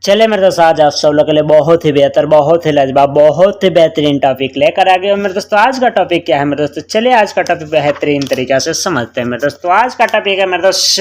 चले मेरे दोस्त, आज आप सब लोग के लिए बहुत ही बेहतर, बहुत ही लाजवाब, बहुत ही बेहतरीन टॉपिक लेकर आ गए हो मेरे दोस्तों। आज का टॉपिक क्या है मेरे दोस्तों? चलिए आज का टॉपिक बेहतरीन तरीके से समझते हैं मेरे दोस्तों। आज का टॉपिक है मेरे दोस्त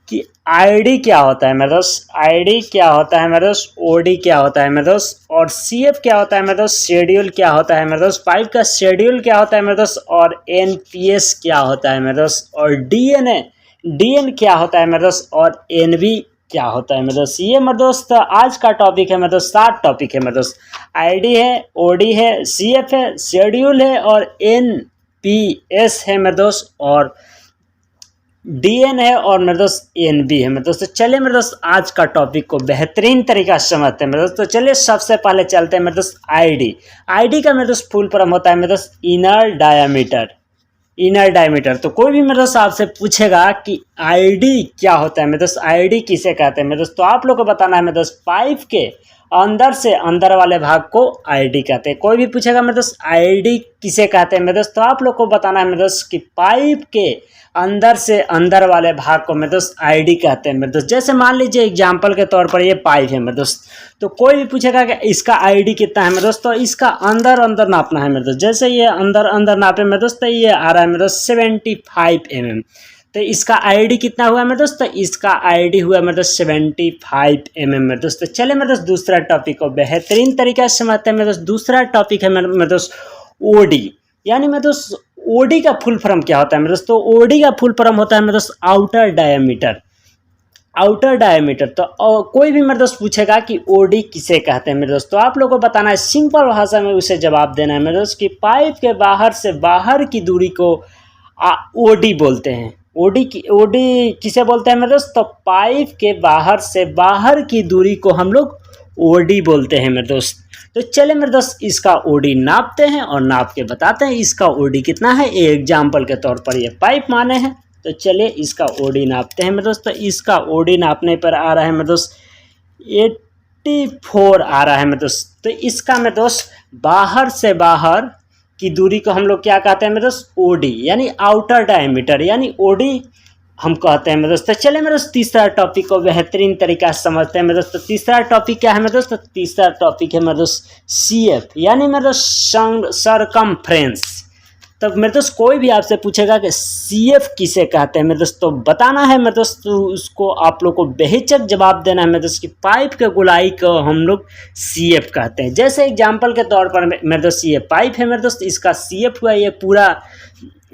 कि आईडी क्या होता है मेरे दोस्त, आईडी क्या होता है मेरे दोस्त, ओडी क्या होता है मेरे दोस्त, और सीएफ क्या होता है मेरे दोस्त, शेड्यूल क्या होता है मेरे दोस्त, पाइप का शेड्यूल क्या होता है मेरे दोस्त, और एनपीएस क्या होता है मेरे दोस्त, और डीएन क्या होता है मेरे दोस्त, और एनबी क्या होता है मेरे दोस्त। ये मेरे दोस्त आज का टॉपिक है मेरे दोस्त। 7 टॉपिक है मेरे दोस्त। आईडी है, ओडी है, सीएफ है, शेड्यूल है, और एनपीएस है मेरे दोस्त, और डीएन है, और मेरे दोस्त एनबी है मेरे दोस्त। चलिए मेरे दोस्त आज का टॉपिक को बेहतरीन तरीका से समझते हैं मेरे दोस्त। तो चलिए सबसे पहले चलते हैं मेरे दोस्त आईडी का मेरे दोस्त फुल फॉर्म होता है मेरे दोस्त इनर डायमीटर। तो कोई भी मेरे दोस्त आपसे पूछेगा कि आईडी क्या होता है मेरे दोस्त, आईडी किसे कहते हैं मेरे दोस्त, तो आप लोग को बताना है मेरे दोस्त पाइप के अंदर से अंदर वाले भाग को आईडी कहते हैं। कोई भी पूछेगा मेरे दोस्त आईडी किसे कहते हैं मेरे दोस्त, तो आप लोग को बताना है मेरे दोस्त कि पाइप के अंदर से अंदर वाले भाग को मेरे दोस्त आईडी कहते हैं मेरे दोस्त। जैसे मान लीजिए एग्जांपल के तौर पर ये पाइप है मेरे दोस्त, तो कोई भी पूछेगा कि इसका आईडी कितना है मेरे दोस्त, तो इसका अंदर नापना है मेरे दोस्त। जैसे ये अंदर नापे मेरे दोस्त, तो ये आ रहा है मेरे दोस्त 75 mm। तो इसका आईडी कितना हुआ मेरे दोस्त, तो इसका आईडी हुआ मेरे दोस्त 75 mm मेरे दोस्त। तो चले मेरे दोस्त दूसरा टॉपिक को बेहतरीन तरीके से समझते हैं मेरे दोस्त। दूसरा टॉपिक है मेरे दोस्त ओडी, यानी मेरे दोस्त ओडी का फुल फॉर्म क्या होता है मेरे दोस्त, तो ओडी का फुल फॉर्म होता है मेरे दोस्त आउटर डायमीटर। तो कोई भी मेरे दोस्त पूछेगा कि ओडी किसे कहते हैं मेरे दोस्त, तो आप लोगों को बताना है सिंपल भाषा में उसे जवाब देना है मेरे दोस्त कि पाइप के बाहर से बाहर की दूरी को ओडी बोलते हैं। ओडी किसे बोलते हैं मेरे दोस्त, तो पाइप के बाहर से बाहर की दूरी को हम लोग ओडी बोलते हैं मेरे दोस्त। तो चले मेरे दोस्त इसका ओडी नापते हैं और नाप के बताते हैं इसका ओडी कितना है। एग्जाम्पल के तौर पर ये पाइप माने हैं, तो चलिए इसका ओडी नापते हैं मेरे दोस्त। तो इसका ओडी नापने पर आ रहा है मेरे दोस्त 84 आ रहा है मेरे दोस्त। तो इसका मेरे दोस्त बाहर से बाहर की दूरी को हम लोग क्या कहते हैं मेरे दोस्त, ओडी, यानी आउटर डायमीटर, यानी ओडी हम कहते हैं मेरे दोस्त। तो चले मेरे दोस्त तीसरा टॉपिक को बेहतरीन तरीका से समझते हैं मेरे दोस्त। तो तीसरा टॉपिक क्या है मेरे दोस्त, तो तीसरा टॉपिक है मेरे दोस्त सीएफ, यानी मेरे दोस्त सरकमफ्रेंस। तो मेरे दोस्त कोई भी आपसे पूछेगा कि सीएफ किसे कहते हैं मेरे दोस्त, तो बताना है मेरे दोस्त, तो उसको आप लोग को बेहिचक जवाब देना है मेरे दोस्त कि पाइप के गोलाई को हम लोग सीएफ कहते हैं। जैसे एग्जाम्पल के तौर पर मेरे दोस्त ये पाइप है मेरे दोस्त, इसका सीएफ हुआ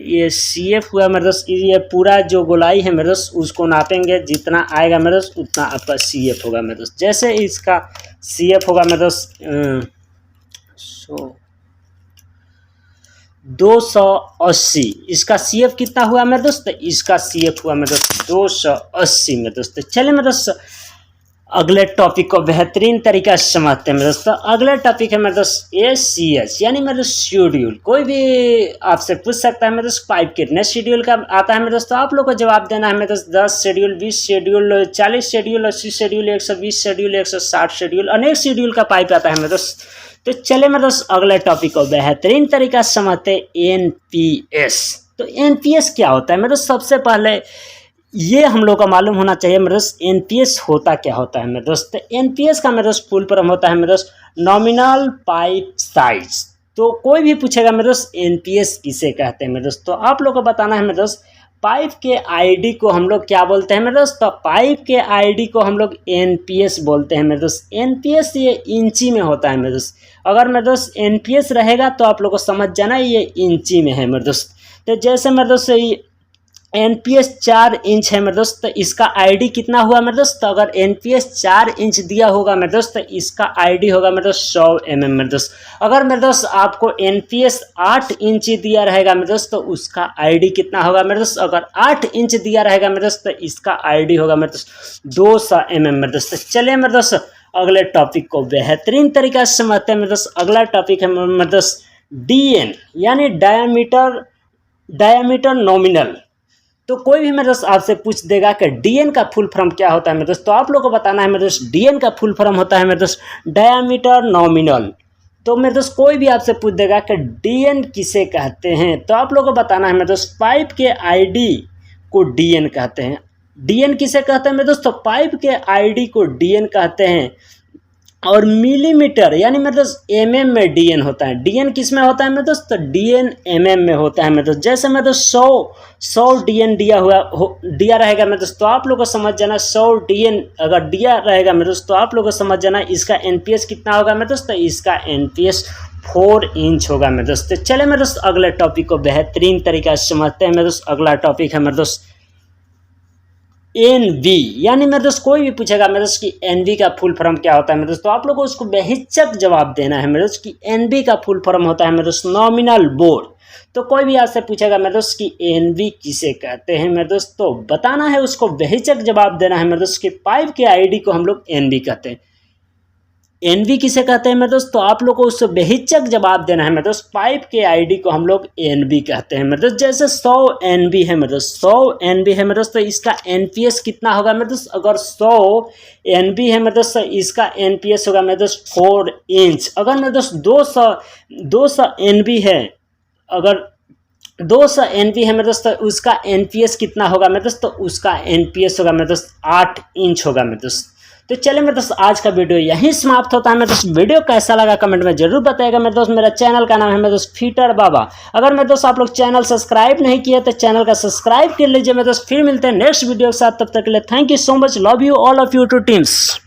ये सीएफ हुआ मेरे दोस्त, ये पूरा जो गोलाई है मेरे दोस्त उसको नापेंगे, जितना आएगा मेरे दोस्त उतना आपका सीएफ होगा मेरे दोस्त। जैसे इसका सीएफ होगा मेरे दोस्त 280, इसका सीएफ कितना हुआ मेरे दोस्त, इसका सीएफ हुआ मेरे दोस्त 280 मेरे दोस्त। चले मेरे दोस्त अगले टॉपिक को बेहतरीन तरीका से समझते हैं मेरे दोस्तों। अगला टॉपिक है मेरे दोस्त एसीएच, यानी मेरे दोस्त शेड्यूल। कोई भी आपसे पूछ सकता है मेरे दोस्त पाइप कितने शेड्यूल का आता है मेरे दोस्तों, आप लोग को जवाब देना है मेरे दोस्त 10 schedule, 20 schedule, 40 schedule, 80 schedule, 120 schedule, 160 schedule, अनेक शेड्यूल का पाइप आता है मेरे दोस्त। तो चले मेरे दोस्त अगले टॉपिक को बेहतरीन तरीका से समझते हैं एनपीएस। तो एनपीएस क्या होता है मेरे दोस्त, सबसे पहले ये हम लोग का मालूम होना चाहिए मेरे दोस्त एनपीएस होता क्या होता है मेरे दोस्त। एनपीएस का मेरे दोस्त फुल फॉर्म होता है मेरे दोस्त नॉमिनल पाइप साइज। तो कोई भी पूछेगा मेरे दोस्त एनपीएस किसे कहते हैं मेरे दोस्त, तो आप लोग को बताना है मेरे दोस्त पाइप के आईडी को हम लोग क्या बोलते हैं मेरे दोस्त, तो पाइप के आईडी को हम लोग एनपीएस बोलते हैं मेरे दोस्त। एनपीएस ये इंची में होता है मेरे दोस्त। अगर मेरे दोस्त एनपीएस रहेगा तो आप लोग को समझ जाना ये इंची में है मेरे दोस्त। तो जैसे मेरे दोस्त एनपीएस 4 इंच है मेरे दोस्त, तो इसका आईडी कितना हुआ मेरे दोस्त, तो अगर एनपीएस 4 इंच दिया होगा मेरे दोस्त तो इसका आईडी होगा मेरे दोस्त 100 mm मेरे दोस्त। अगर मेरे दोस्त आपको एनपीएस 8 इंच दिया रहेगा मेरे दोस्त तो उसका आईडी कितना होगा मेरे दोस्त, अगर 8 इंच दिया रहेगा मेरे दोस्त तो इसका आईडी होगा मेरे दोस्त 200 mm मेरे दोस्त। चलिए मेरे दोस्त अगले टॉपिक को बेहतरीन तरीका से समझते हैं मेरे दोस्त। अगला टॉपिक है मेरे दोस्त डीएन, यानी डायमीटर नॉमिनल। तो कोई भी मेरे दोस्त आपसे पूछ देगा कि डीएन का फुल फॉर्म क्या होता है मेरे दोस्त, तो आप लोग को बताना है मेरे दोस्त डीएन का फुल फॉर्म होता है मेरे दोस्त डायमीटर नॉमिनल। तो मेरे दोस्त कोई भी आपसे पूछ देगा कि डीएन किसे कहते हैं, तो आप लोग को बताना है मेरे दोस्त पाइप के आईडी को डीएन कहते हैं। डीएन किसे कहते हैं मेरे दोस्तों, पाइप के आईडी को डीएन कहते हैं। और मिलीमीटर यानी मेरे दोस्त एमएम में डीएन होता है। डीएन किस में होता है मेरे दोस्त, डीएन एमएम में होता है मेरे दोस्त। जैसे मेरे दोस्त 100 डीएन दिया रहेगा मेरे दोस्त, तो आप लोग को समझ जाना 100 डीएन अगर दिया रहेगा मेरे दोस्त, तो आप लोग को समझ जाना इसका एनपीएस कितना होगा मेरे दोस्त, इसका एनपीएस 4 इंच होगा मेरे दोस्त। चले मेरे दोस्त अगले टॉपिक को बेहतरीन तरीका से समझते हैं मेरे दोस्त। अगला टॉपिक है मेरे दोस्त एनवी, यानी मेरे दोस्त कोई भी पूछेगा मेरे दोस्त कि एनवी का फुल फॉर्म क्या होता है मेरे दोस्त, तो आप लोगों को उसको बेहिचक जवाब देना है मेरे दोस्त कि एनवी का फुल फॉर्म होता है मेरे दोस्त नॉमिनल बोर्ड। तो कोई भी आपसे पूछेगा मेरे दोस्त कि एनवी किसे कहते हैं मेरे दोस्त, तो बताना है उसको, बेहिचक जवाब देना है मेरे दोस्त कि पाइप के आईडी को हम लोग एनवी कहते हैं। एनवी किसे कहते हैं मेरे दोस्त, तो आप लोग को उससे बेहिचक जवाब देना है मेरे दोस्त, पाइप के आईडी को हम लोग एनवी कहते हैं मेरे दोस्त। जैसे 100 एनवी है मेरे दोस्त, 100 एनवी है मेरे दोस्त, तो इसका एनपीएस कितना होगा मेरे दोस्त, अगर 100 एनवी है मेरे दोस्त, इसका एनपीएस होगा मेरे दोस्त 4 इंच। अगर मेरे दोस्त 200 एनवी है, अगर 200 एनवी है मेरे दोस्त, तो उसका एनपीएस कितना होगा मेरे दोस्त, तो उसका एनपीएस होगा मेरे दोस्त 8 इंच होगा मेरे दोस्त। तो चलिए मेरे दोस्त आज का वीडियो यहीं समाप्त होता है मेरे दोस्त। वीडियो कैसा लगा कमेंट में जरूर बताइएगा मेरे दोस्त। मेरा चैनल का नाम है मेरे दोस्त फीटर बाबा। अगर मेरे दोस्त आप लोग चैनल सब्सक्राइब नहीं किए तो चैनल का सब्सक्राइब कर लीजिए मेरे दोस्त। फिर मिलते हैं नेक्स्ट वीडियो के साथ, तब तक के लिए thank you so much, love you all of you two teams.